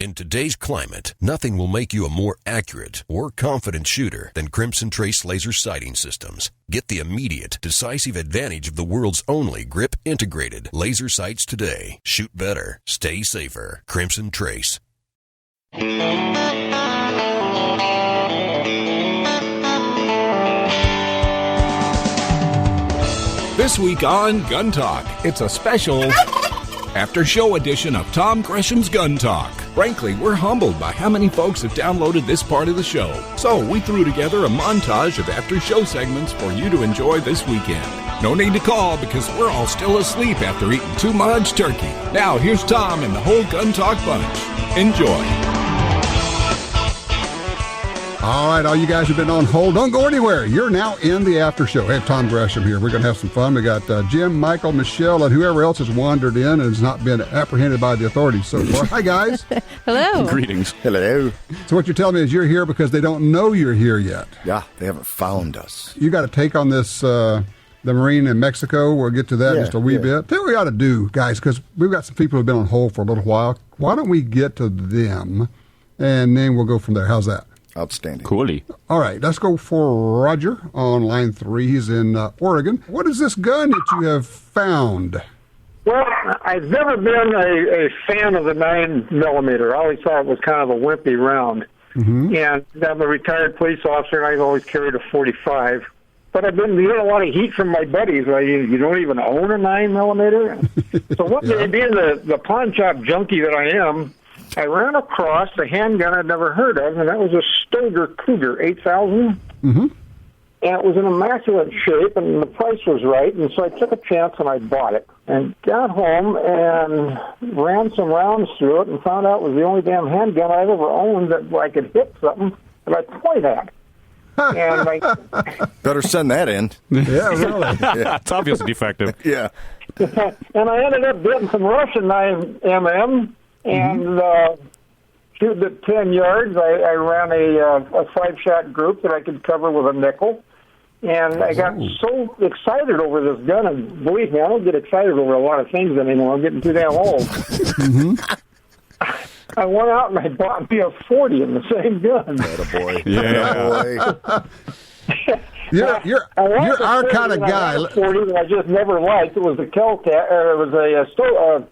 In today's climate, nothing will make you a more accurate or confident shooter than Crimson Trace laser sighting systems. Get the immediate, decisive advantage of the world's only grip-integrated laser sights today. Shoot better. Stay safer. Crimson Trace. This week on Gun Talk, it's a special after-show edition of Tom Gresham's Gun Talk. Frankly, we're humbled by how many folks have downloaded this part of the show. So we threw together a montage of after-show segments for you to enjoy this weekend. No need to call because we're all still asleep after eating too much turkey. Now, here's Tom and the whole Gun Talk bunch. Enjoy. All right, all you guys have been on hold, don't go anywhere. You're now in the after show. Hey, Tom Gresham here. We're going to have some fun. We got Jim, Michael, Michelle, and whoever else has wandered in and has not been apprehended by the authorities so far. Hi, guys. Hello. Greetings. Hello. So what you're telling me is you're here because they don't know you're here yet. Yeah, they haven't found us. You got to take on this, the Marine in Mexico. We'll get to that in just a wee bit. Tell you what we ought to do, guys, because we've got some people who have been on hold for a little while. Why don't we get to them, and then we'll go from there. How's that? Outstanding. Coolly. All right, let's go for Roger on line 3. He's in Oregon. What is this gun that you have found? Well, I've never been a fan of the 9mm. I always thought it was kind of a wimpy round. Mm-hmm. And I'm a retired police officer, and I've always carried a .45. But I've been getting a lot of heat from my buddies. Like, you don't even own a 9mm? So one day, being the pawn shop junkie that I am, I ran across a handgun I'd never heard of, and that was a Stoeger Cougar 8000. Mm-hmm. And it was in immaculate shape, and the price was right, and so I took a chance and I bought it. And got home and ran some rounds through it and found out it was the only damn handgun I've ever owned that I could hit something that I point at. And better send that in. Yeah, really. Yeah. It's obviously defective. Yeah. And I ended up getting some Russian 9mm. And shooting at 10 yards, I ran a 5-shot group that I could cover with a nickel. And I got so excited over this gun, and believe me, I don't get excited over a lot of things anymore. I'm getting too damn old. I went out and I bought me a 40 in the same gun. Attaboy. Yeah. You're our kind of guy. 40 that I just never liked. It was a Kelcat, it was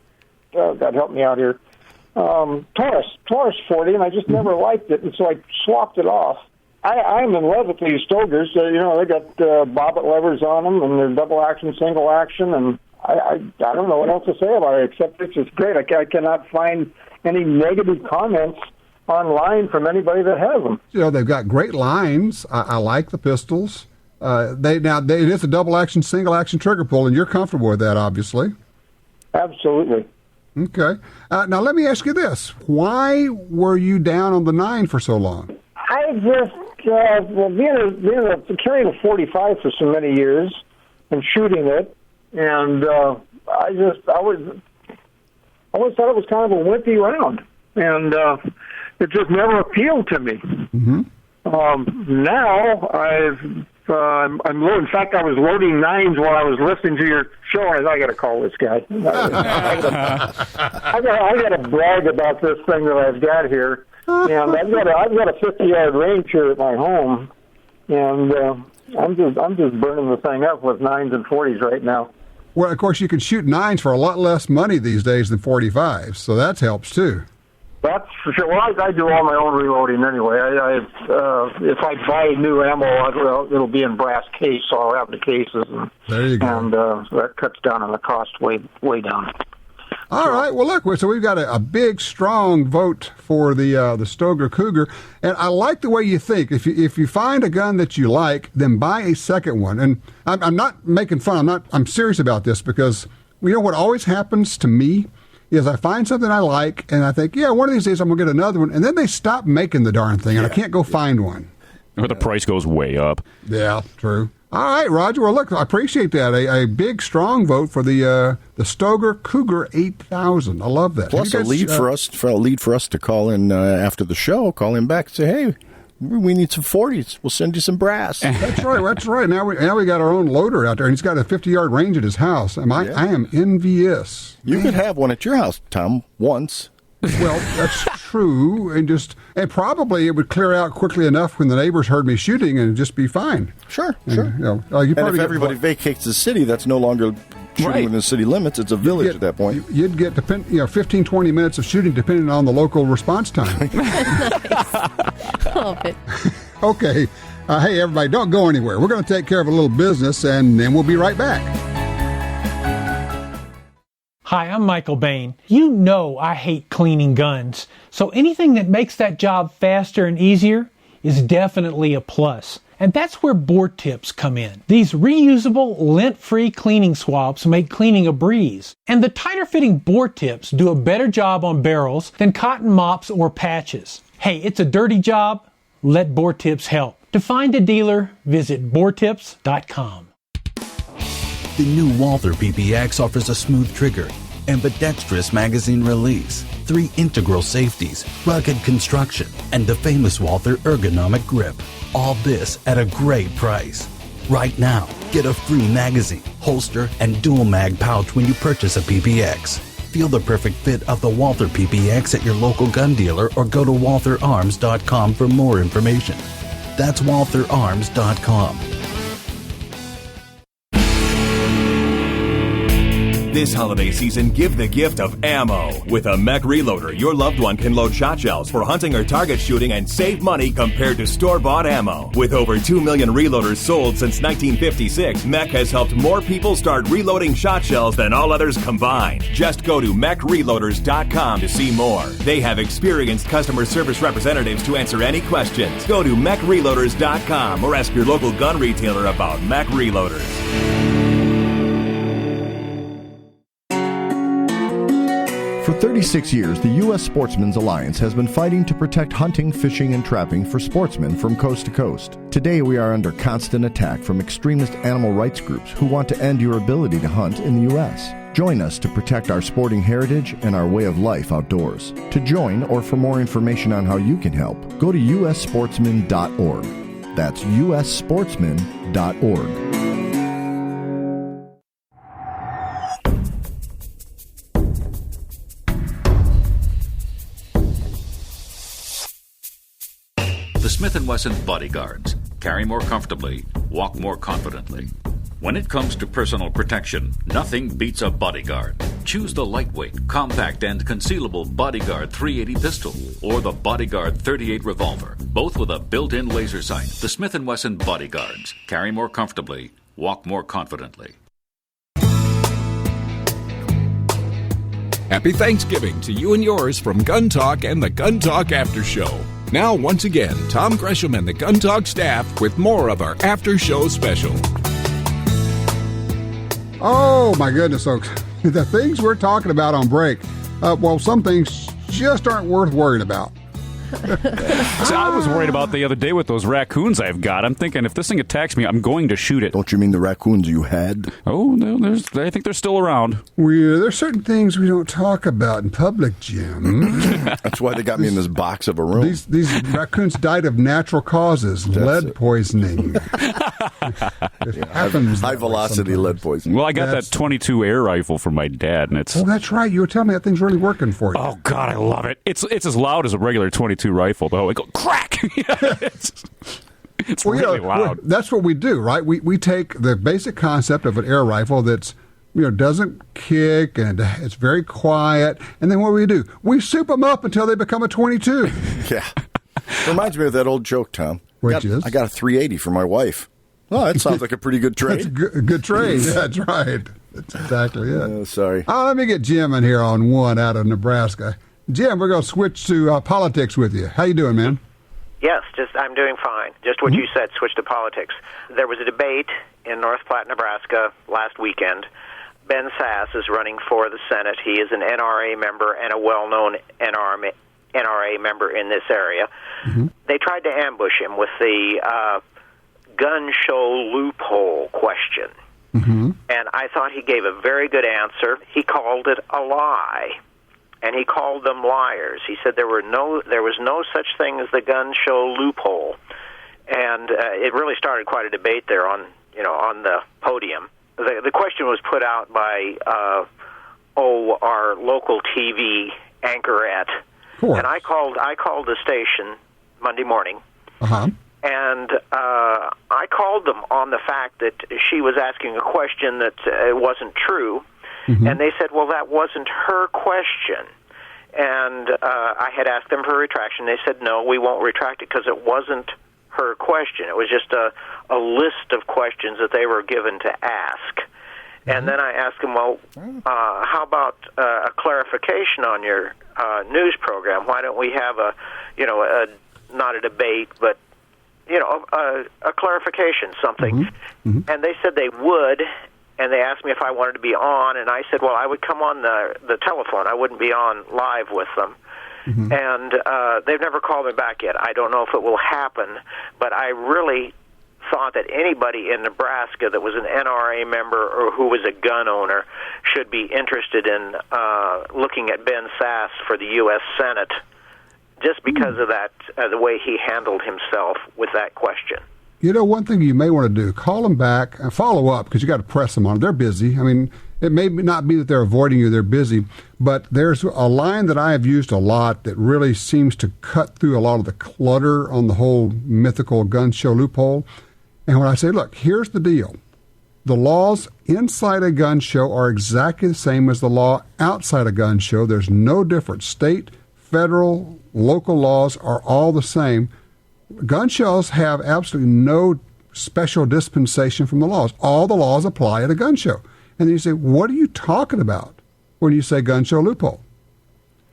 God help me out here. Taurus 40, and I just never liked it, and so I swapped it off. I'm in love with these Stoegers. They got bobbit levers on them, and they're double action, single action, and I don't know what else to say about it, except it's just great. I cannot find any negative comments online from anybody that has them. They've got great lines. I like the pistols. It is a double action, single action trigger pull, and you're comfortable with that, obviously. Absolutely. Okay. Now, let me ask you this. Why were you down on the 9 for so long? I just, carrying a .45 for so many years and shooting it, and I always thought it was kind of a wimpy round, and it just never appealed to me. Mm-hmm. Now I'm loading. In fact, I was loading 9s while I was listening to your show, and I got to call this guy. I got to brag about this thing that I've got here, and I've got a 50-yard range here at my home, and I'm just burning the thing up with 9s and 40s right now. Well, of course, you can shoot 9s for a lot less money these days than 45s, so that helps too. That's for sure. Well, I do all my own reloading anyway. If I buy new ammo, it'll be in brass case, so I'll have the cases. And, there you go. And that cuts down on the cost way down. All right. Well, look, so we've got a big, strong vote for the Stoeger Cougar, and I like the way you think. If you find a gun that you like, then buy a second one. And I'm not making fun. I'm serious about this because what always happens to me is I find something I like, and I think, one of these days I'm going to get another one, and then they stop making the darn thing, and I can't go find one. Or the price goes way up. Yeah, true. All right, Roger. Well, look, I appreciate that. A big, strong vote for the Stoeger Cougar 8000. I love that. Plus, a lead for us to call in after the show, call him back and say, hey, we need some 40s. We'll send you some brass. That's right. Now we got our own loader out there, and he's got a 50-yard range at his house. I am envious. You could have one at your house, Tom, once. Well, that's true, and probably it would clear out quickly enough when the neighbors heard me shooting, and it'd just be fine. Sure. You And if everybody vacates the city, that's no longer shooting within the city limits. It's a village at that point. You'd get 15, 20 minutes of shooting depending on the local response time. Love it. Okay. Hey, everybody, don't go anywhere. We're going to take care of a little business, and then we'll be right back. Hi, I'm Michael Bain. You know I hate cleaning guns, so anything that makes that job faster and easier is definitely a plus. And that's where Bore Tips come in. These reusable, lint-free cleaning swabs make cleaning a breeze. And the tighter-fitting Bore Tips do a better job on barrels than cotton mops or patches. Hey, it's a dirty job. Let Bore Tips help. To find a dealer, visit boretips.com. The new Walther PPX offers a smooth trigger, ambidextrous magazine release, 3 integral safeties, rugged construction, and the famous Walther ergonomic grip. All this at a great price. Right now, get a free magazine, holster, and dual mag pouch when you purchase a PPX. Feel the perfect fit of the Walther PPX at your local gun dealer or go to waltherarms.com for more information. That's waltherarms.com. This holiday season, give the gift of ammo. With a Mech Reloader, your loved one can load shot shells for hunting or target shooting and save money compared to store-bought ammo. With over 2 million reloaders sold since 1956, Mech has helped more people start reloading shot shells than all others combined. Just go to mechreloaders.com to see more. They have experienced customer service representatives to answer any questions. Go to mechreloaders.com or ask your local gun retailer about Mech Reloaders. For 36 years, the U.S. Sportsmen's Alliance has been fighting to protect hunting, fishing, and trapping for sportsmen from coast to coast. Today, we are under constant attack from extremist animal rights groups who want to end your ability to hunt in the U.S. Join us to protect our sporting heritage and our way of life outdoors. To join or for more information on how you can help, go to ussportsman.org. That's ussportsman.org. The Smith & Wesson Bodyguards. Carry more comfortably, walk more confidently. When it comes to personal protection, nothing beats a Bodyguard. Choose the lightweight, compact, and concealable Bodyguard 380 pistol or the Bodyguard 38 revolver, both with a built-in laser sight. The Smith & Wesson Bodyguards. Carry more comfortably, walk more confidently. Happy Thanksgiving to you and yours from Gun Talk and the Gun Talk After Show. Now, once again, Tom Gresham and the Gun Talk staff with more of our After Show special. Oh, my goodness, folks. The things we're talking about on break, well, some things just aren't worth worrying about. So I was worried about the other day with those raccoons I've got. I'm thinking if this thing attacks me, I'm going to shoot it. Don't you mean the raccoons you had? Oh, no, I think they're still around. There's certain things we don't talk about in public, Jim. That's why they got me in this box of a room. These raccoons died of natural causes, lead poisoning. It happens. High velocity lead poisoning. Well, I got that 22 air rifle from my dad, and it's... Oh, that's right. You were telling me that thing's really working for you. Oh, God, I love it. It's as loud as a regular 22 rifle, though. It goes crack! It's really loud. That's what we do, right? We take the basic concept of an air rifle that's, doesn't kick and it's very quiet, and then what do? We soup them up until they become a 22. Yeah. Reminds me of that old joke, Tom. Which is? I got a 380 for my wife. Oh, that sounds like a pretty good trade. That's a good trade. That's right. That's exactly it. Oh, sorry. Let me get Jim in here on one out of Nebraska. Jim, we're going to switch to politics with you. How you doing, man? Yes, I'm doing fine. Just what you said, switch to politics. There was a debate in North Platte, Nebraska last weekend. Ben Sass is running for the Senate. He is an NRA member and a well-known NRA member in this area. Mm-hmm. They tried to ambush him with the gun show loophole question. Mm-hmm. And I thought he gave a very good answer. He called it a lie. And he called them liars. He said there was no such thing as the gun show loophole, and it really started quite a debate there on the podium. The question was put out by our local TV anchorette. And I called the station Monday morning. And I called them on the fact that she was asking a question that wasn't true. And they said, well, that wasn't her question. And I had asked them for a retraction. They said, no, we won't retract it because it wasn't her question. It was just a list of questions that they were given to ask. And then I asked them, well, how about a clarification on your news program? Why don't we have not a debate, but a clarification, something. And they said they would, and they asked me if I wanted to be on, and I said, well, I would come on the telephone. I wouldn't be on live with them. And they've never called me back yet. I don't know if it will happen, but I really thought that anybody in Nebraska that was an NRA member or who was a gun owner should be interested in looking at Ben Sasse for the U.S. Senate, just because of that, the way he handled himself with that question. One thing you may want to do, call them back and follow up, because you got to press them on it. They're busy. I mean, it may not be that they're avoiding you, they're busy, but there's a line that I have used a lot that really seems to cut through a lot of the clutter on the whole mythical gun show loophole. And when I say, look, here's the deal. The laws inside a gun show are exactly the same as the law outside a gun show. There's no difference. State, federal, local laws are all the same. Gun shows have absolutely no special dispensation from the laws. All the laws apply at a gun show. And then you say, what are you talking about when you say gun show loophole?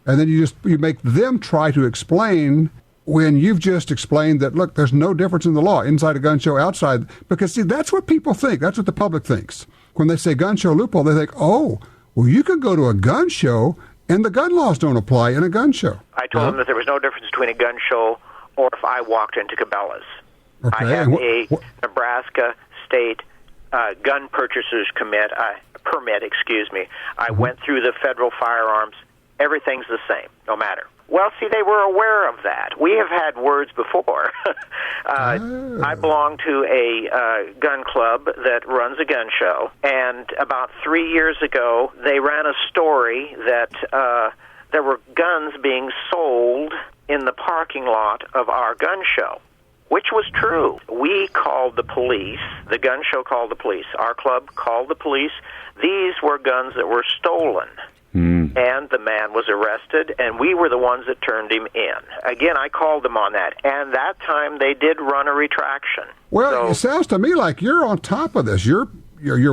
And then you make them try to explain when you've just explained that, look, there's no difference in the law inside a gun show, outside. Because, see, that's what people think. That's what the public thinks. When they say gun show loophole, they think, oh, well, you could go to a gun show and the gun laws don't apply in a gun show. I told them that there was no difference between a gun show or if I walked into Cabela's. Okay. I have a Nebraska state gun purchasers permit. I went through the federal firearms. Everything's the same, no matter. Well, see, they were aware of that. We have had words before. I belong to a gun club that runs a gun show, and about 3 years ago, they ran a story that there were guns being sold in the parking lot of our gun show, which was true. We called the police. The gun show called the police. Our club called the police. These were guns that were stolen. And the man was arrested, and we were the ones that turned him in. Again, I called them on that, and that time they did run a retraction. Well, it sounds to me like you're on top of this. You're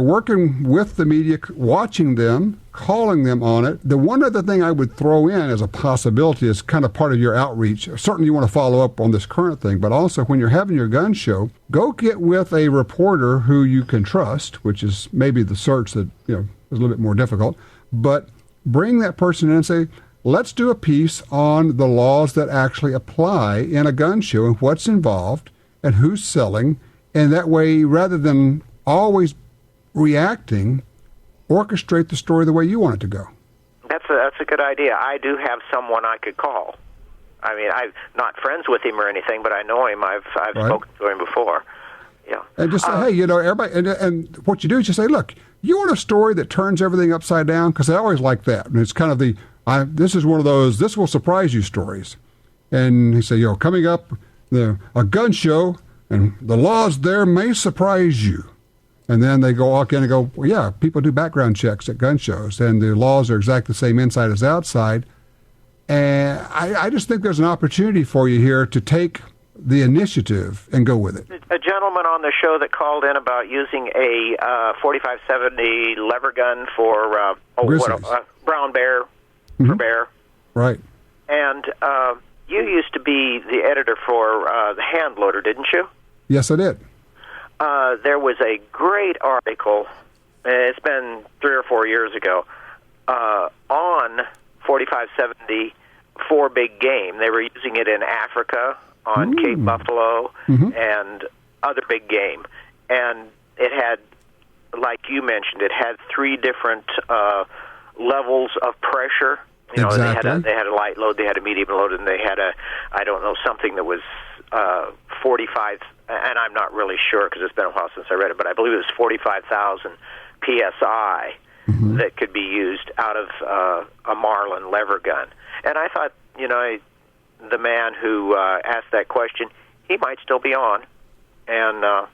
working with the media, watching them, calling them on it. The one other thing I would throw in as a possibility is kind of part of your outreach. Certainly you want to follow up on this current thing, but also when you're having your gun show, go get with a reporter who you can trust, which is maybe the search that is a little bit more difficult, but bring that person in and say, let's do a piece on the laws that actually apply in a gun show and what's involved and who's selling. And that way, rather than always reacting, orchestrate the story the way you want it to go. That's a good idea. I do have someone I could call. I mean, I'm not friends with him or anything, but I know him. I've spoken to him before. Yeah. And just say, hey, everybody, and what you do is just say, look, you want a story that turns everything upside down? Because I always like that. And it's kind of this is one of those, this will surprise you stories. And he said, coming up, a gun show, and the laws there may surprise you. And then they walk in and go, well, yeah, people do background checks at gun shows, and the laws are exactly the same inside as outside. And I just think there's an opportunity for you here to take the initiative and go with it. A gentleman on the show that called in about using a 4570 lever gun for brown bear, for bear. Right. And you used to be the editor for the Hand Loader, didn't you? Yes, I did. There was a great article, it's been 3 or 4 years ago, on 4570 for big game. They were using it in Africa, on Cape Buffalo, and other big game. And it had, like you mentioned, it had 3 different levels of pressure. Exactly. They had a light load, they had a medium load, and they had something that was 45, and I'm not really sure because it's been a while since I read it, but I believe it was 45,000 PSI. that could be used out of a Marlin lever gun. And I thought, the man who asked that question, he might still be on, and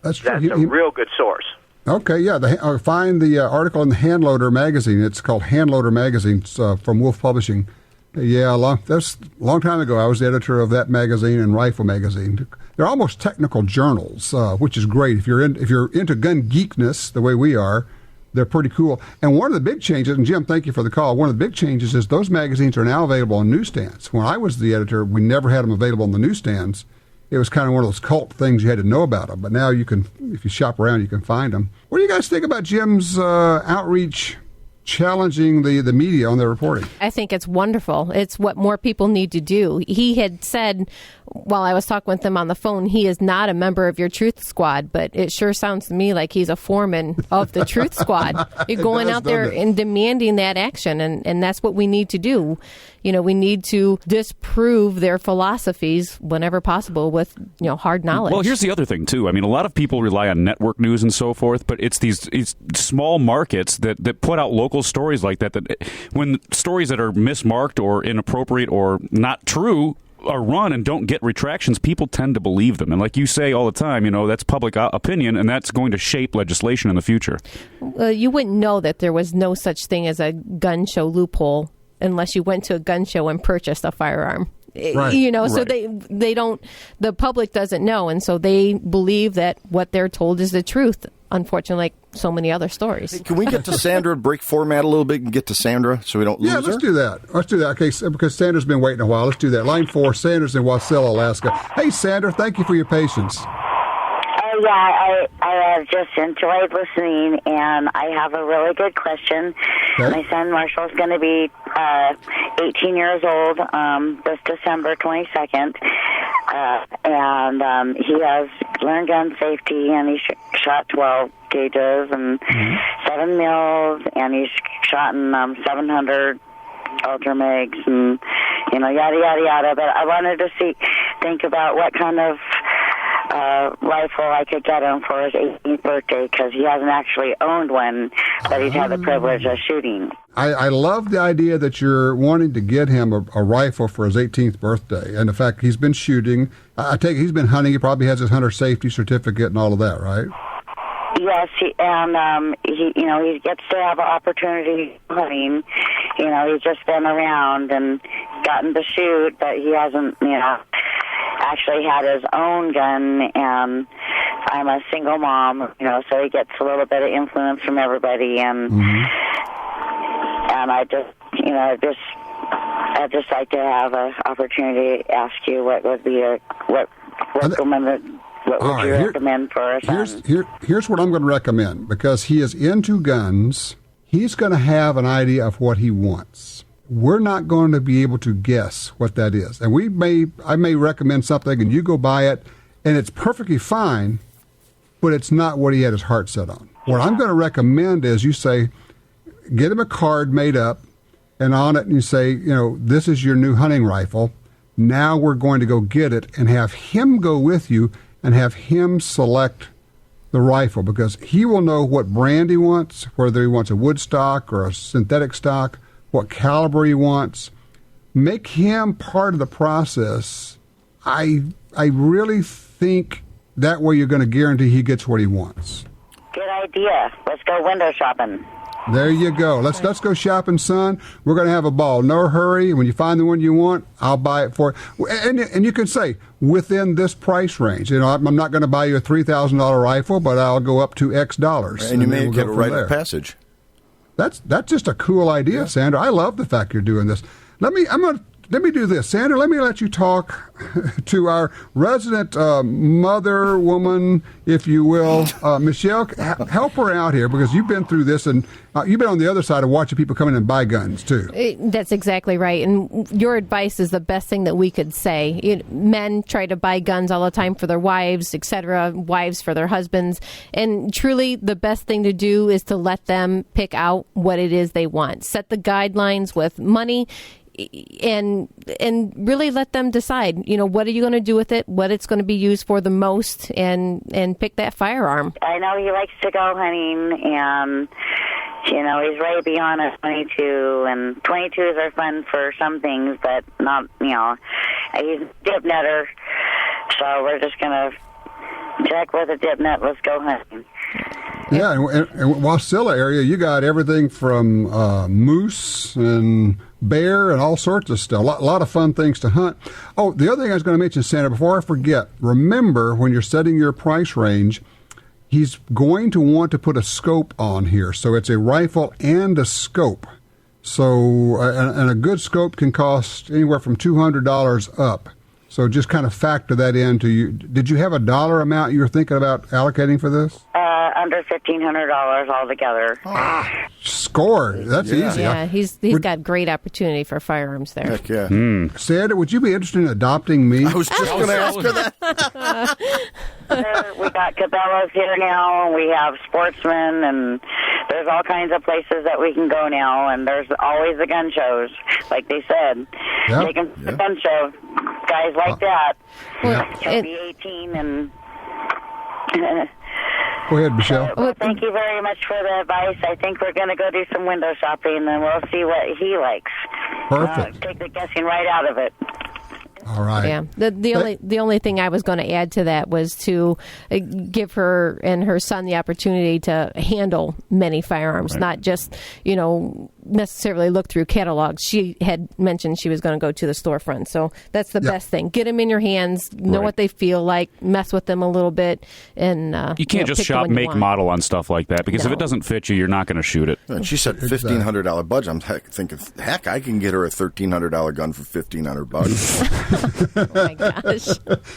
that's true. That's a real good source. Okay, yeah. Find the article in the Handloader magazine. It's called Handloader magazine. It's from Wolf Publishing. Yeah, that's a long time ago. I was the editor of that magazine and Rifle magazine. They're almost technical journals, which is great. If you're into gun geekness the way we are, they're pretty cool. And one of the big changes, and Jim, thank you for the call. One of the big changes is those magazines are now available on newsstands. When I was the editor, we never had them available on the newsstands. It was kind of one of those cult things you had to know about them. But now you can, if you shop around, you can find them. What do you guys think about Jim's outreach challenging the media on their reporting? I think it's wonderful. It's what more people need to do. He had said, while I was talking with him on the phone, he is not a member of your Truth Squad, but it sure sounds to me like he's a foreman of the Truth Squad. You're going out there and demanding that action, and that's what we need to do. We need to disprove their philosophies whenever possible with, hard knowledge. Well, here's the other thing, too. I mean, a lot of people rely on network news and so forth, but it's these small markets that put out local stories like that when stories that are mismarked or inappropriate or not true are run and don't get retractions, people tend to believe them. And like you say all the time, that's public opinion, and that's going to shape legislation in the future. You wouldn't know that there was no such thing as a gun show loophole unless you went to a gun show and purchased a firearm. Right. So they don't, the public doesn't know, and so they believe that what they're told is the truth, unfortunately, like so many other stories. Hey, can we get to Sandra and break format a little bit and get to Sandra so we don't lose her? Yeah, let's do that. Okay, because Sandra's been waiting a while. Let's do that. Line 4, Sandra's in Wasilla, Alaska. Hey, Sandra, thank you for your patience. Yeah, I have just enjoyed listening, and I have a really good question. Okay. My son Marshall's going to be 18 years old this December 22nd, and he has learned gun safety, and he shot 12 gauges and 7 mils, and he's shot in 700 ultra mags, and yada yada yada. But I wanted to think about what kind of rifle I could get him for his 18th birthday, because he hasn't actually owned one, but he's had the privilege of shooting. I love the idea that you're wanting to get him a rifle for his 18th birthday, and the fact he's been shooting. I take it he's been hunting. He probably has his hunter safety certificate and all of that, right? Yes, he gets to have an opportunity hunting. He's just been around and gotten to shoot, but he hasn't, actually had his own gun, and I'm a single mom, so he gets a little bit of influence from everybody, and and I I'd just like to have an opportunity to ask you what would be what would you recommend for a son? Here's what I'm going to recommend, because he is into guns. He's going to have an idea of what he wants. We're not going to be able to guess what that is. And I may recommend something and you go buy it and it's perfectly fine, but it's not what he had his heart set on. What I'm going to recommend is you say, get him a card made up, and on it you say, this is your new hunting rifle. Now we're going to go get it, and have him go with you and have him select the rifle, because he will know what brand he wants, whether he wants a wood stock or a synthetic stock, what caliber he wants. Make him part of the process. I really think that way you're going to guarantee he gets what he wants. Good idea. Let's go window shopping. There you go. Let's go shopping, son. We're going to have a ball. No hurry. When you find the one you want, I'll buy it for you. And you can say, within this price range. I'm not going to buy you a $3,000 rifle, but I'll go up to X dollars. And you may get a rite of passage. That's just a cool idea, yeah. Sandra. I love the fact you're doing this. Let me do this, Sandra. Let me let you talk to our resident mother woman, if you will, Michelle. Help her out here, because you've been through this, and you've been on the other side of watching people come in and buy guns too. That's exactly right, and your advice is the best thing that we could say. Men try to buy guns all the time for their wives, etc. Wives for their husbands, and truly, the best thing to do is to let them pick out what it is they want. Set the guidelines with money. And really let them decide, what are you going to do with it, what it's going to be used for the most, and pick that firearm. I know he likes to go hunting, and You know, he's way beyond a 22, and 22s are fun for some things, but not, he's a dip netter, so we're just going to check with a dip net. Let's go hunting. Yeah, and Wasilla area, you got everything from moose and bear and all sorts of stuff. A lot of fun things to hunt. Oh, the other thing I was going to mention, Santa, before I forget, remember when you're setting your price range, he's going to want to put a scope on here. So it's a rifle and a scope. So, and a good scope can cost anywhere from $200 up. So just kind of factor that into you. Did you have a dollar amount you were thinking about allocating for this? Under $1,500 altogether. Score. That's easy. Yeah, he's got great opportunity for firearms there. Heck yeah. Sandra, would you be interested in adopting me? I was just going to ask her that. We got Cabela's here now, and we have Sportsman, and there's all kinds of places that we can go now, and there's always the gun shows, like they said. Yep. They can the gun show. Guys like that. Well, He'll be 18 and... Go ahead, Michelle. Well, thank you very much for the advice. I think we're going to go do some window shopping, and we'll see what he likes. Perfect. Take the guessing right out of it. All right. Yeah. The only thing I was going to add to that was to give her and her son the opportunity to handle many firearms, not just, necessarily look through catalogs. She had mentioned she was going to go to the storefront. So that's the best thing. Get them in your hands, know what they feel like, mess with them a little bit, and you can't just shop make model on stuff like that, because if it doesn't fit you, you're not going to shoot it. And she said $1,500 budget. I'm thinking, heck, I can get her a $1,300 gun for $1,500. Oh my gosh.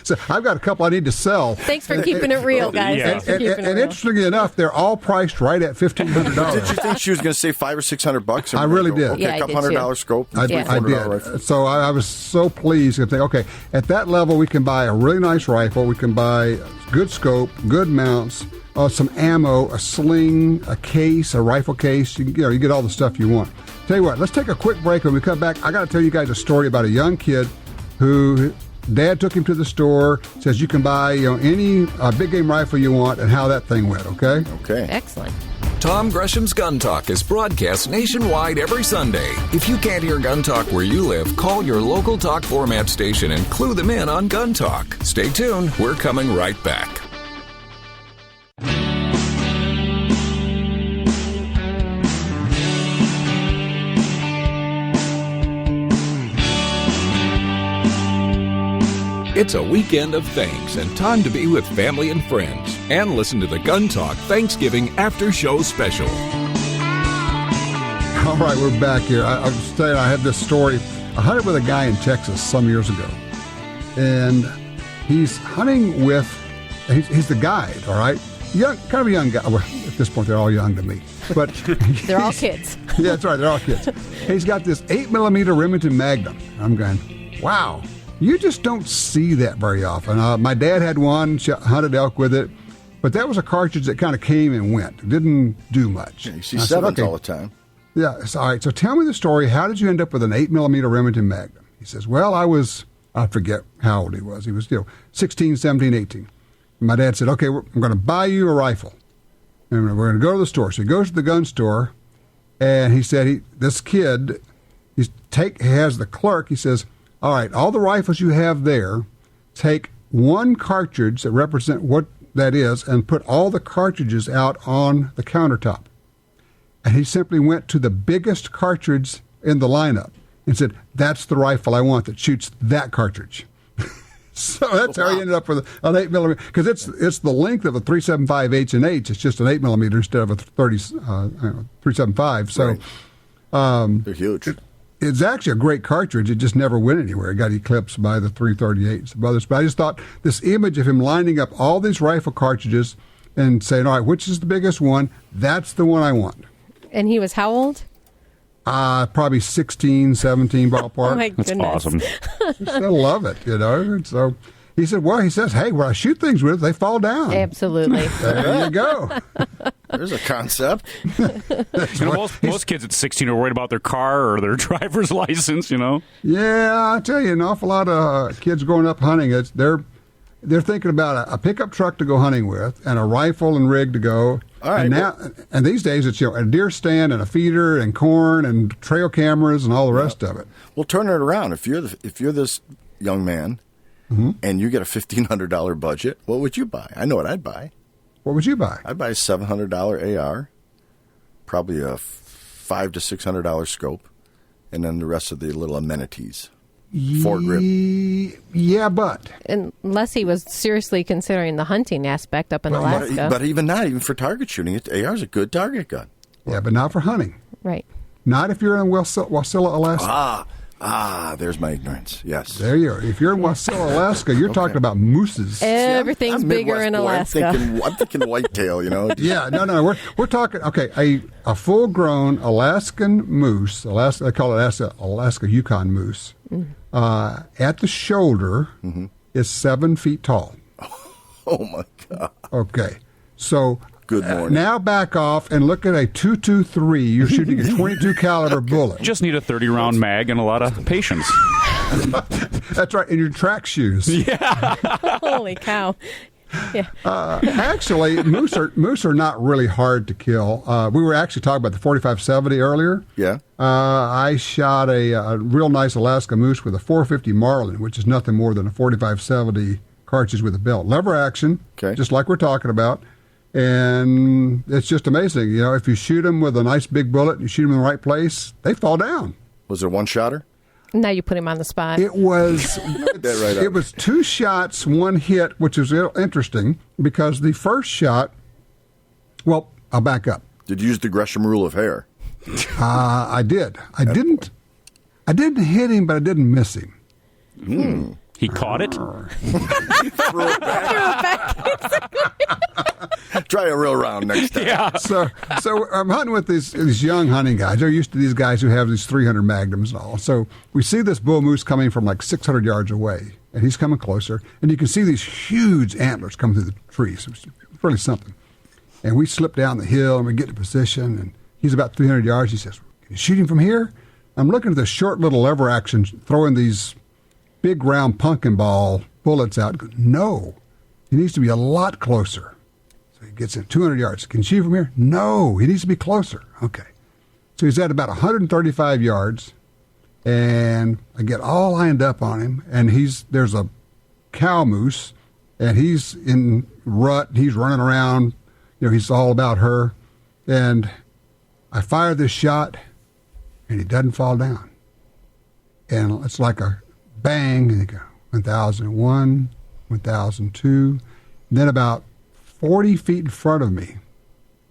So I've got a couple I need to sell. Thanks for keeping it real, guys. Yeah. Thanks for keeping it real. Interestingly enough, they're all priced right at $1,500. Did you think she was going to say $500 or $600? I really did. Okay, Yeah, a couple I did too. $100 scope. I did. So I was so pleased to think, okay, at that level, we can buy a really nice rifle. We can buy good scope, good mounts, some ammo, a sling, a case, a rifle case. You get all the stuff you want. Tell you what, let's take a quick break. When we come back, I got to tell you guys a story about a young kid who Dad took him to the store, says you can buy any big game rifle you want, and how that thing went, okay? Okay. Excellent. Tom Gresham's Gun Talk is broadcast nationwide every Sunday. If you can't hear Gun Talk where you live, call your local talk format station and clue them in on Gun Talk. Stay tuned. We're coming right back. It's a weekend of thanks and time to be with family and friends and listen to the Gun Talk Thanksgiving After Show Special. All right, we're back here. I was saying I had this story. I hunted with a guy in Texas some years ago, and he's hunting with, he's the guide, all right? Kind of a young guy. Well, at this point, they're all young to me. But they're all kids. Yeah, that's right. They're all kids. He's got this 8mm Remington Magnum. I'm going, wow. You just don't see that very often. My dad had one, hunted elk with it, but that was a cartridge that kind of came and went. It didn't do much. Yeah, you see sevens all the time. Yeah. All right. So tell me the story. How did you end up with an 8mm Remington Magnum? He says, well, I forget how old he was. He was 16, 17, 18. And my dad said, okay, I'm going to buy you a rifle. And we're going to go to the store. So he goes to the gun store, and he said, this kid, he has the clerk, he says, all right, all the rifles you have there, take one cartridge that represent what that is and put all the cartridges out on the countertop. And he simply went to the biggest cartridge in the lineup and said, that's the rifle I want that shoots that cartridge. So that's how he ended up with an 8mm, because it's the length of a 375 H&H. It's just an 8mm instead of a 375. So they're huge. It's actually a great cartridge. It just never went anywhere. It got eclipsed by the 338 and some others. But I just thought this image of him lining up all these rifle cartridges and saying, all right, which is the biggest one? That's the one I want. And he was how old? Probably 16, 17 ballpark. Oh, my goodness. That's awesome. I still love it, And so he said, well, he says, hey, when I shoot things with, they fall down. Absolutely. There you go. There's a concept. Most kids at 16 are worried about their car or their driver's license, Yeah, I tell you, an awful lot of kids growing up hunting, they're thinking about a pickup truck to go hunting with and a rifle and rig to go. All right. And these days it's a deer stand and a feeder and corn and trail cameras and all the rest of it. Well, turn it around. If you're this young man and you get a $1,500 budget, what would you buy? I know what I'd buy. What would you buy? I'd buy a $700 AR, probably a $500 to $600 scope, and then the rest of the little amenities. Foregrip. Yeah, but unless he was seriously considering the hunting aspect up in Alaska. But even not, even for target shooting, AR is a good target gun. Yeah, but not for hunting. Right. Not if you're in Wasilla, Alaska. There's my ignorance. Yes. There you are. If you're in Wasilla, Alaska, you're talking about mooses. Everything's bigger in Alaska. I'm thinking whitetail, Yeah, no. We're talking, a full-grown Alaskan moose, they call it Alaska Yukon moose, at the shoulder is 7 feet tall. Oh, my God. Okay. So good morning. Now back off and look at a 223. You're shooting a 22 caliber bullet. Just need a 30-round mag and a lot of patience. That's right, in your track shoes. Yeah. Holy cow. Yeah. Actually, moose are not really hard to kill. We were actually talking about the 4570 earlier. Yeah. I shot a real nice Alaska moose with a 450 Marlin, which is nothing more than a 4570 cartridge with a belt. Lever action, just like we're talking about. And it's just amazing. If you shoot them with a nice big bullet, you shoot them in the right place, they fall down. Was there one shotter? Now you put him on the spot. It was it was 2 shots, 1 hit, which is interesting because the first shot, well, I'll back up. Did you use the Gresham rule of hair? I did. I didn't hit him, but I didn't miss him. He caught it? Threw it back. Try a real round next time. Yeah. So I'm hunting with these young hunting guys. They're used to these guys who have these 300 magnums and all. So we see this bull moose coming from like 600 yards away, and he's coming closer, and you can see these huge antlers coming through the trees. It's really something. And we slip down the hill, and we get to position, and he's about 300 yards. He says, "Can you shoot him from here?" I'm looking at the short little lever action, throwing these big round pumpkin ball bullets out. No, he needs to be a lot closer. So he gets in 200 yards. Can you shoot from here? No, he needs to be closer. Okay. So he's at about 135 yards, and I get all lined up on him, and there's a cow moose, and he's in rut. He's running around. He's all about her. And I fire this shot, and he doesn't fall down. And it's like a bang, and you go 1001, 1002. And then about 40 feet in front of me,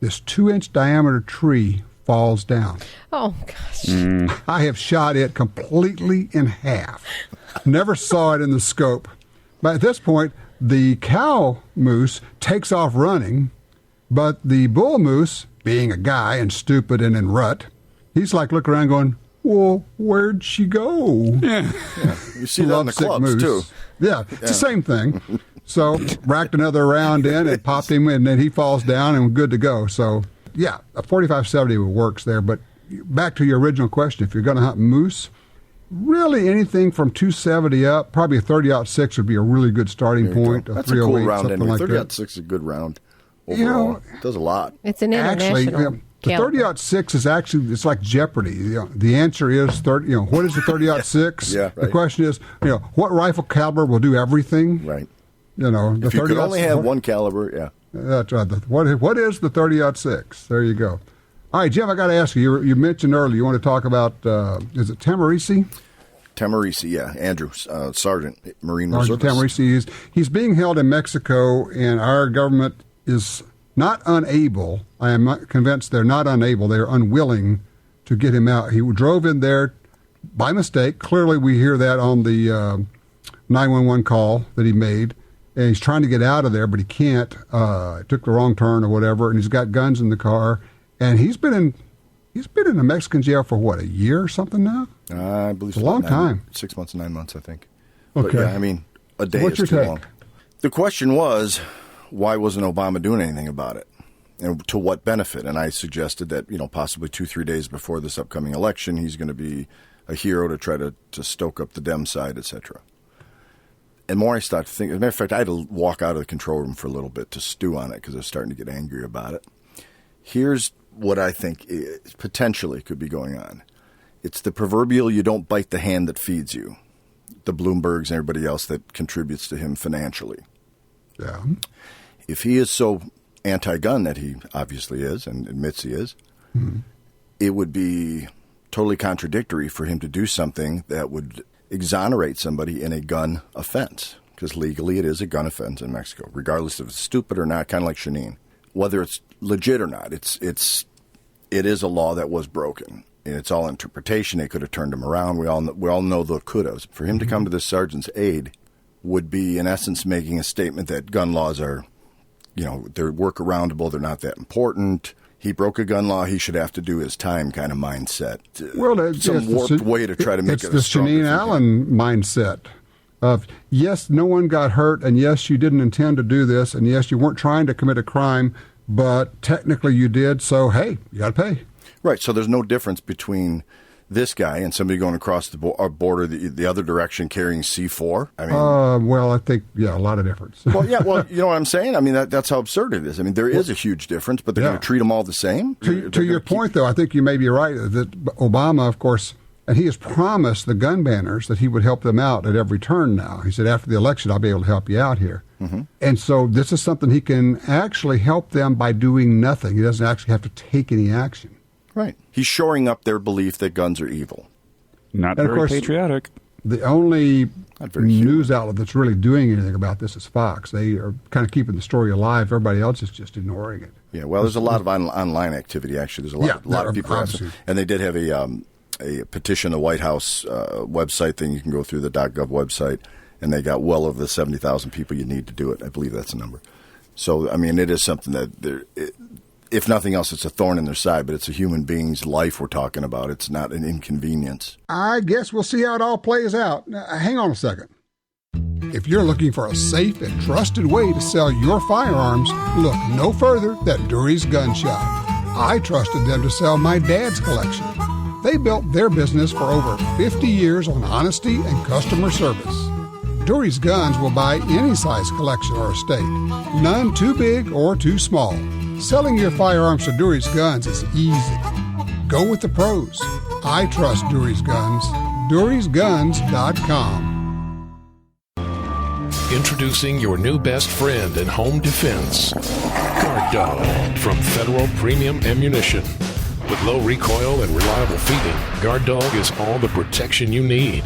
this 2-inch diameter tree falls down. Oh, gosh. I have shot it completely in half. Never saw it in the scope. But at this point, the cow moose takes off running, but the bull moose, being a guy and stupid and in rut, he's like looking around going, well, where'd she go? Yeah. You see that on the clubs, too. Yeah, it's the same thing. So, racked another round in and popped him, and then he falls down and we're good to go. So, yeah, a 4570 works there. But back to your original question, if you're going to hunt moose, really anything from 270 up, probably a 30-06 would be a really good starting point. That's a cool round anyway. 30-06 is a good round overall. It does a lot. It's an international the 30-06 is actually, it's like Jeopardy. The answer is 30. What is the 30-06? Yeah, right. The question is, what rifle caliber will do everything? Right. The if you could only have one caliber, yeah. That's right. What is the 30-06? There you go. All right, Jim, I got to ask you. You mentioned earlier you want to talk about is it Tamarisi? Tamarisi, yeah. Andrew, Sergeant, Marine Sergeant Reservist. Tamarisi he's being held in Mexico, and our government is not unable. I am convinced they're not unable. They're unwilling to get him out. He drove in there by mistake. Clearly, we hear that on the 911 call that he made. And he's trying to get out of there, but he can't. Took the wrong turn or whatever, and he's got guns in the car. And he's been in a Mexican jail for what, a year or something now? I believe it's a long time. 6 months, 9 months, I think. Okay. But yeah, a day is too long. The question was, why wasn't Obama doing anything about it? And to what benefit? And I suggested that, possibly 2-3 days before this upcoming election, he's going to be a hero to try to stoke up the Dem side, etc. And more I started to think, as a matter of fact, I had to walk out of the control room for a little bit to stew on it because I was starting to get angry about it. Here's what I think potentially could be going on. It's the proverbial you don't bite the hand that feeds you. The Bloombergs and everybody else that contributes to him financially. Yeah. If he is so anti-gun that he obviously is and admits he is, it would be totally contradictory for him to do something that would exonerate somebody in a gun offense, because legally it is a gun offense in Mexico, regardless if it's stupid or not, kind of like Shanine. Whether it's legit or not, it is a law that was broken. And it's all interpretation. They could have turned him around. We all know the could-haves. For him to come to this sergeant's aid would be, in essence, making a statement that gun laws are, they're workaroundable, they're not that important. He broke a gun law, he should have to do his time kind of mindset. Well, some warped way to try to make it a It's the Shanine Allen mindset of, yes, no one got hurt, and yes, you didn't intend to do this, and yes, you weren't trying to commit a crime, but technically you did, so, hey, you got to pay. Right, so there's no difference between this guy and somebody going across the border the other direction carrying C4? I mean, well, I think, a lot of difference. Well, you know what I'm saying? I mean, that's how absurd it is. I mean, there is a huge difference, but they're going to treat them all the same? To your point, though, I think you may be right that Obama, of course, and he has promised the gun banners that he would help them out at every turn now. He said, after the election, I'll be able to help you out here. Mm-hmm. And so this is something he can actually help them by doing nothing. He doesn't actually have to take any action. Right. He's shoring up their belief that guns are evil. Not very course, patriotic. The only news outlet that's really doing anything about this is Fox. They are kind of keeping the story alive. Everybody else is just ignoring it. Yeah, well, there's a lot of online activity, actually. There's a lot of people asking. And they did have a petition, the White House website thing. You can go through the .gov website, and they got well over the 70,000 people you need to do it. I believe that's the number. So, I mean, it is something that if nothing else, it's a thorn in their side, but it's a human being's life we're talking about. It's not an inconvenience. I guess we'll see how it all plays out. Now, hang on a second. If you're looking for a safe and trusted way to sell your firearms, look no further than Dury's Gun Shop. I trusted them to sell my dad's collection. They built their business for over 50 years on honesty and customer service. Dury's Guns will buy any size collection or estate, none too big or too small. Selling your firearms to Dury's Guns is easy. Go with the pros. I trust Dury's Guns. DurysGuns.com. Introducing your new best friend in home defense, Guard Dog from Federal Premium Ammunition. With low recoil and reliable feeding, Guard Dog is all the protection you need.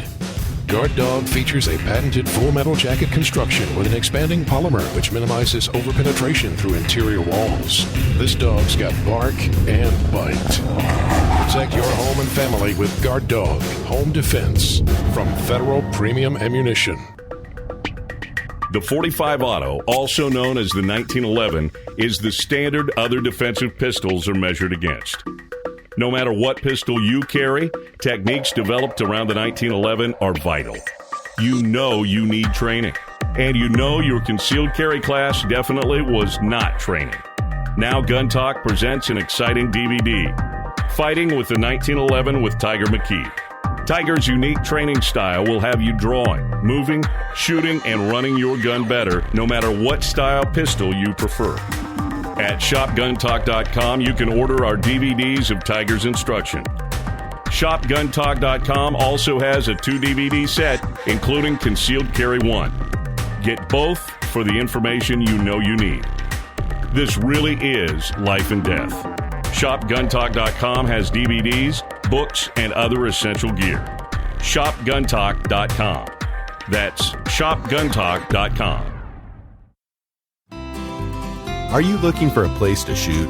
Guard Dog features a patented full metal jacket construction with an expanding polymer which minimizes overpenetration through interior walls. This dog's got bark and bite. Protect your home and family with Guard Dog Home Defense from Federal Premium Ammunition. The .45 Auto, also known as the 1911, is the standard other defensive pistols are measured against. No matter what pistol you carry, techniques developed around the 1911 are vital. You know you need training. And you know your concealed carry class definitely was not training. Now Gun Talk presents an exciting DVD, Fighting with the 1911 with Tiger McKee. Tiger's unique training style will have you drawing, moving, shooting, and running your gun better, no matter what style pistol you prefer. At ShopGunTalk.com, you can order our DVDs of Tiger's instruction. ShopGunTalk.com also has a 2-DVD set, including Concealed Carry 1. Get both for the information you know you need. This really is life and death. ShopGunTalk.com has DVDs, books, and other essential gear. ShopGunTalk.com. That's ShopGunTalk.com. Are you looking for a place to shoot?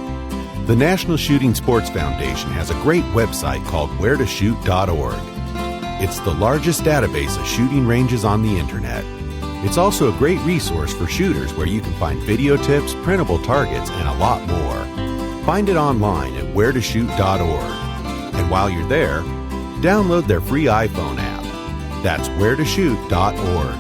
The National Shooting Sports Foundation has a great website called wheretoshoot.org. It's the largest database of shooting ranges on the internet. It's also a great resource for shooters where you can find video tips, printable targets, and a lot more. Find it online at wheretoshoot.org. And while you're there, download their free iPhone app. That's wheretoshoot.org.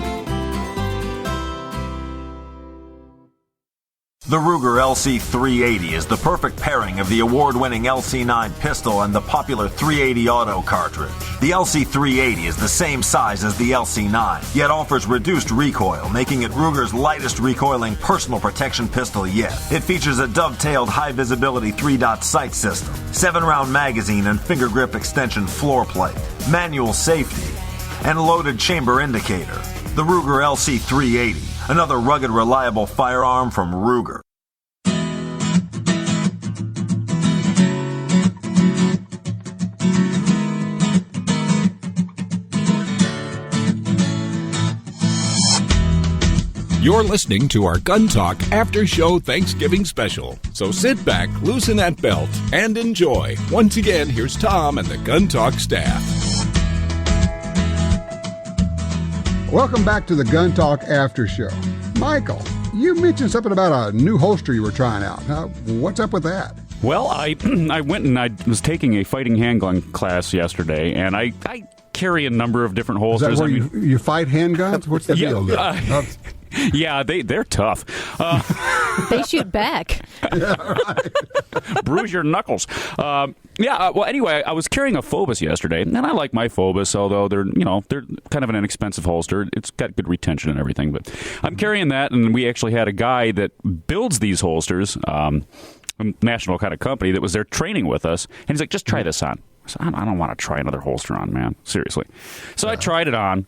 The Ruger LC380 is the perfect pairing of the award-winning LC9 pistol and the popular 380 auto cartridge. The LC380 is the same size as the LC9, yet offers reduced recoil, making it Ruger's lightest recoiling personal protection pistol yet. It features a dovetailed high-visibility 3-dot sight system, 7-round magazine and finger grip extension floor plate, manual safety, and loaded chamber indicator. The Ruger LC380, another rugged, reliable firearm from Ruger. You're listening to our Gun Talk After Show Thanksgiving Special. So sit back, loosen that belt, and enjoy. Once again, here's Tom and the Gun Talk staff. Welcome back to the Gun Talk After Show. Michael, you mentioned something about a new holster you were trying out. What's up with that? Well, I went and I was taking a fighting handgun class yesterday, and I carry a number of different holsters. Is that where you fight handguns? What's the deal? Yeah, they're tough. They shoot back. Bruise your knuckles. Well, anyway, I was carrying a Phobos yesterday, and I like my Phobos, although they're kind of an inexpensive holster. It's got good retention and everything, but I'm carrying that, and we actually had a guy that builds these holsters, a national kind of company, that was there training with us, and he's like, just try this on. I said, I don't want to try another holster on, man. Seriously. So I tried it on.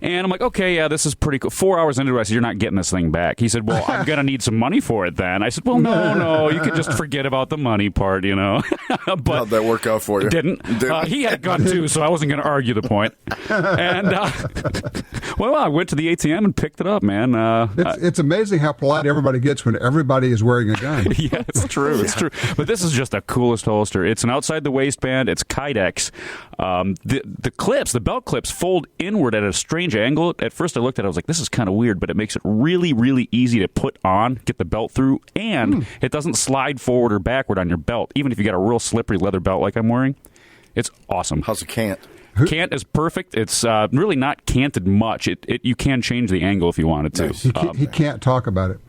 And I'm like, okay, yeah, this is pretty cool. 4 hours into it, I said, you're not getting this thing back. He said, well, I'm going to need some money for it then. I said, well, no, you could just forget about the money part, But how'd that work out for you? Didn't. He had a gun, too, so I wasn't going to argue the point. And, well, I went to the ATM and picked it up, man. It's amazing how polite everybody gets when everybody is wearing a gun. Yeah, it's true. It's true. But this is just the coolest holster. It's an outside the waistband. It's Kydex. The belt clips fold inward at a strange angle. At first I looked at it, I was like, this is kind of weird, but it makes it really, really easy to put on, get the belt through, and it doesn't slide forward or backward on your belt, even if you got a real slippery leather belt like I'm wearing. It's awesome. How's the cant? Cant is perfect. It's really not canted much. You can change the angle if you wanted to. He can't talk about it.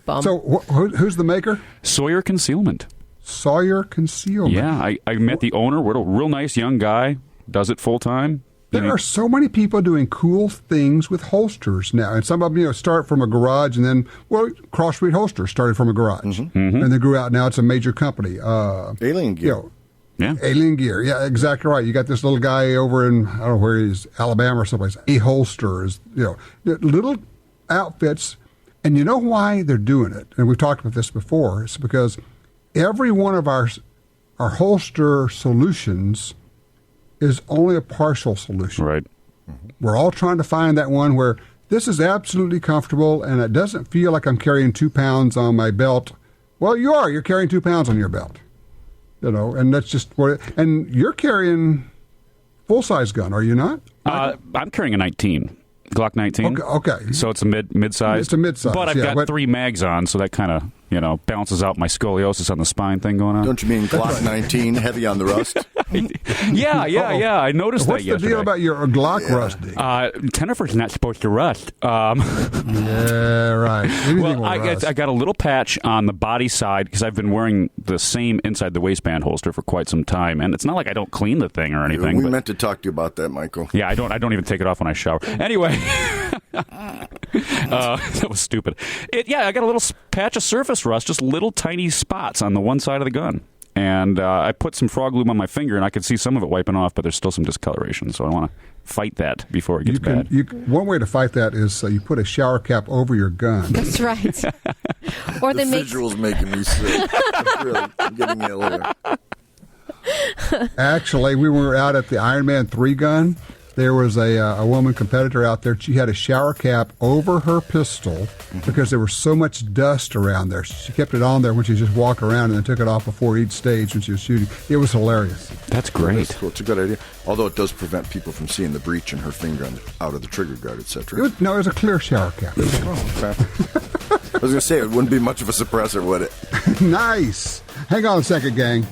Bum. So who's the maker? Sawyer Concealment. Sawyer Concealment. Yeah, I met the owner. We're a real nice young guy. Does it full time. There are so many people doing cool things with holsters now, and some of them, start from a garage, and then, Cross Street Holsters started from a garage, and they grew out. Now it's a major company. Alien Gear. Alien Gear. Yeah, exactly right. You got this little guy over in, I don't know where he is, Alabama or someplace. A-holsters, little outfits, and you know why they're doing it? And we've talked about this before. It's because every one of our holster solutions is only a partial solution. Right. We're all trying to find that one where this is absolutely comfortable and it doesn't feel like I'm carrying 2 pounds on my belt. Well, you are. You're carrying 2 pounds on your belt. And that's just what. And you're carrying full-size gun, are you not? I'm carrying a 19. Glock 19. Okay. So it's a mid-size. It's a mid-size. But I've got 3 mags on, so that kind of, balances out my scoliosis on the spine thing going on. Don't you mean Glock 19, heavy on the rust? Yeah. I noticed that yesterday. What's the deal about your Glock rusting? Tennifer's not supposed to rust. Yeah, right. Well, I got a little patch on the body side because I've been wearing the same inside the waistband holster for quite some time, and it's not like I don't clean the thing or anything. We meant to talk to you about that, Michael. Yeah, I don't even take it off when I shower. Anyway, that was stupid. I got a little patch of surface rust, just little tiny spots on the one side of the gun. And I put some frog lube on my finger, and I could see some of it wiping off, but there's still some discoloration. So I want to fight that before it gets bad. One way to fight that is you put a shower cap over your gun. That's right. Or the visual's making me sick. Really, I'm getting ill here. Actually, we were out at the Iron Man 3 gun. There was a woman competitor out there. She had a shower cap over her pistol because there was so much dust around there. She kept it on there when she just walked around and then took it off before each stage when she was shooting. It was hilarious. That's great. That's cool. It's a good idea. Although it does prevent people from seeing the breach in her finger out of the trigger guard, etc. No, it was a clear shower cap. Oh, okay. I was going to say, it wouldn't be much of a suppressor, would it? Nice. Hang on a second, gang.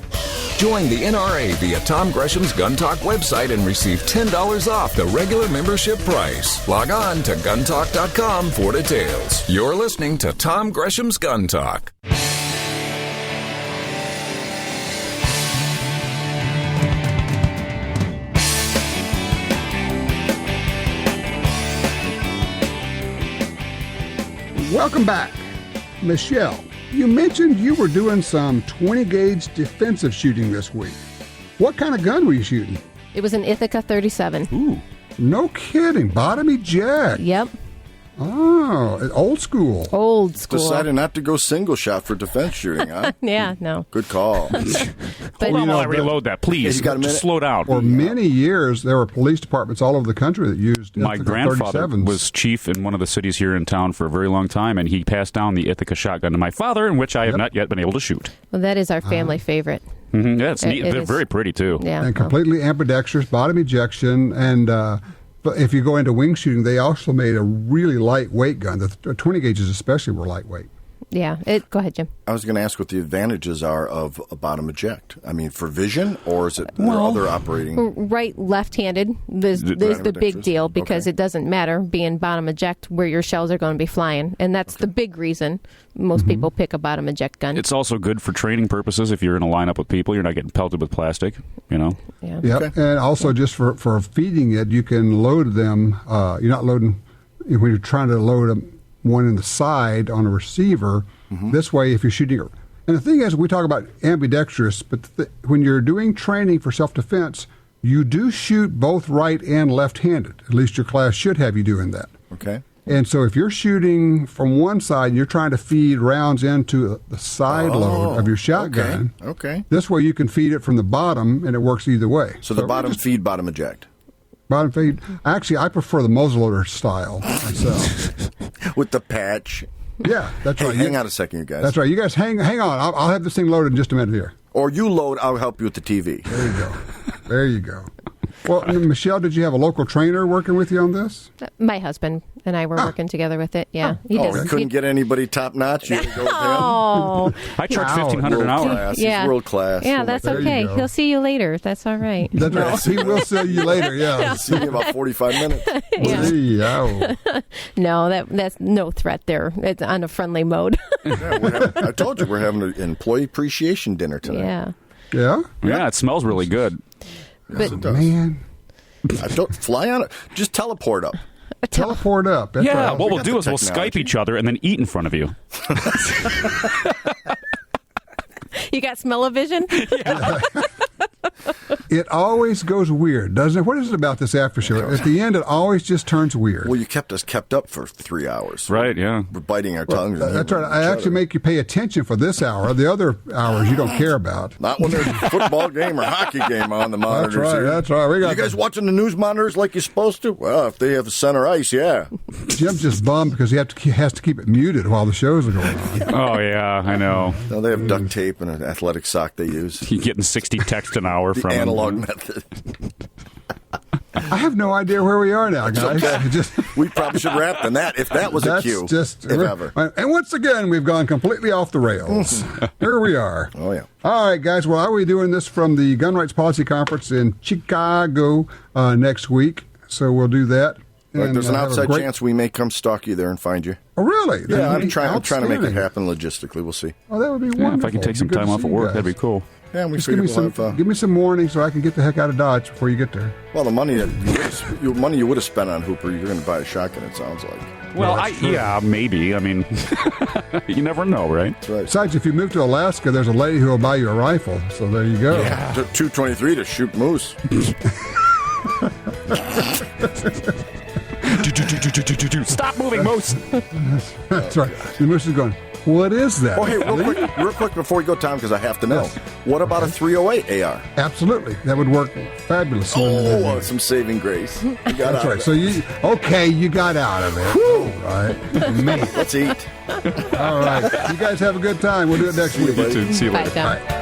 Join the NRA via Tom Gresham's Gun Talk website and receive $10 off the regular membership price. Log on to guntalk.com for details. You're listening to Tom Gresham's Gun Talk. Welcome back. Michelle, you mentioned you were doing some 20-gauge defensive shooting this week. What kind of gun were you shooting? It was an Ithaca 37. Ooh, no kidding. Bottom eject. Yep. Oh, old school. Old school. Decided not to go single shot for defense shooting, huh? Yeah, no. Good call. Hold on while I reload that, please. Just slow down. For many years, there were police departments all over the country that used My Ithaca grandfather 37s. was chief in one of the cities here in town for a very long time, and he passed down the Ithaca shotgun to my father, in which I have not yet been able to shoot. Well, that is our family favorite. Mm-hmm. Yeah, it's neat. They're is. very pretty, too. Yeah. And completely ambidextrous, bottom ejection, and but if you go into wing shooting, they also made a really lightweight gun. The 20 gauges especially were lightweight. Yeah. Go ahead, Jim. I was going to ask what the advantages are of a bottom eject. I mean, for vision, or is it there are other operating? Right, left-handed is the big deal because it doesn't matter being bottom eject where your shells are going to be flying, and that's the big reason most people pick a bottom eject gun. It's also good for training purposes. If you're in a lineup with people, you're not getting pelted with plastic, you know? Yeah. Yep. Okay. And also just for feeding it, you can load them. You're not loading when you're trying to load one in the side on a receiver. This way, if you're shooting, and the thing is, we talk about ambidextrous, but when you're doing training for self-defense, you do shoot both right and left-handed. At least your class should have you doing that. Okay. And so if you're shooting from one side and you're trying to feed rounds into the side load of your shotgun, okay. This way you can feed it from the bottom, and it works either way. So the bottom feed, bottom eject. Bottom feed. Actually, I prefer the muzzleloader style myself. With the patch. Yeah, that's right. Hang on a second, you guys. That's right. You guys hang on. I'll have this thing loaded in just a minute here. Or you load, I'll help you with the TV. There you go. There you go. Well, Michelle, did you have a local trainer working with you on this? My husband and I were working together with it. Yeah, you couldn't get anybody top notch. You go with him. I charge $1,500 an hour. Yeah. He's world class. Yeah, that's okay. He'll see you later. That's all right. That's right. He will see you later. Yeah, see you in about 45 minutes. No, that's no threat there. It's on a friendly mode. I told you we're having an employee appreciation dinner tonight. Yeah. Yeah, it smells really good. Yes, it does. Man, don't fly on it. Just teleport up. Teleport up. That's yeah, right. what we'll do is we'll Skype each other and then eat in front of you. You got smell-o-vision? Yeah. It always goes weird, doesn't it? What is it about this after show? At the end, it always just turns weird. Well, you kept us up for 3 hours. Right, yeah. We're biting our tongues. That's right. I actually make you pay attention for this hour. The other hours you don't care about. Not when there's a football game or hockey game on the monitors. That's right. Here. That's right. You guys watching the news monitors like you're supposed to? Well, if they have center ice, yeah. Jim's just bummed because he has to keep it muted while the shows are going on. Oh, yeah, I know. No, they have duct tape and an athletic sock they use. You're getting 60 texts an hour from analog method. I have no idea where we are now, guys. Okay. We probably should wrap on that if that was a cue. Just, if ever. And once again, we've gone completely off the rails. Here we are. Oh, yeah. All right, guys. Well, are we doing this from the Gun Rights Policy Conference in Chicago next week? So we'll do that. Right, there's an outside chance we may come stalk you there and find you. Oh, really? Yeah, I'm trying to make it happen logistically. We'll see. Oh, that would be wonderful. If I can take some time off of work, that'd be cool. Yeah, we just give me some warning so I can get the heck out of Dodge before you get there. Well, the money you would have spent on Hooper, you're going to buy a shotgun. It sounds like. Well, maybe. I mean, you never know, right? That's right. Besides, if you move to Alaska, there's a lady who will buy you a rifle. So there you go. Yeah. 223 to shoot moose. Stop moving, moose. That's right. The moose is going, what is that? Oh, hey, real quick before you go, Tom, because I have to know. Yes. What about a 308 AR? Absolutely. That would work fabulously. Oh, some saving grace. You got That's right. So you got out of it. All right. Man. Let's eat. All right. You guys have a good time. We'll do it next week. See you later. Bye.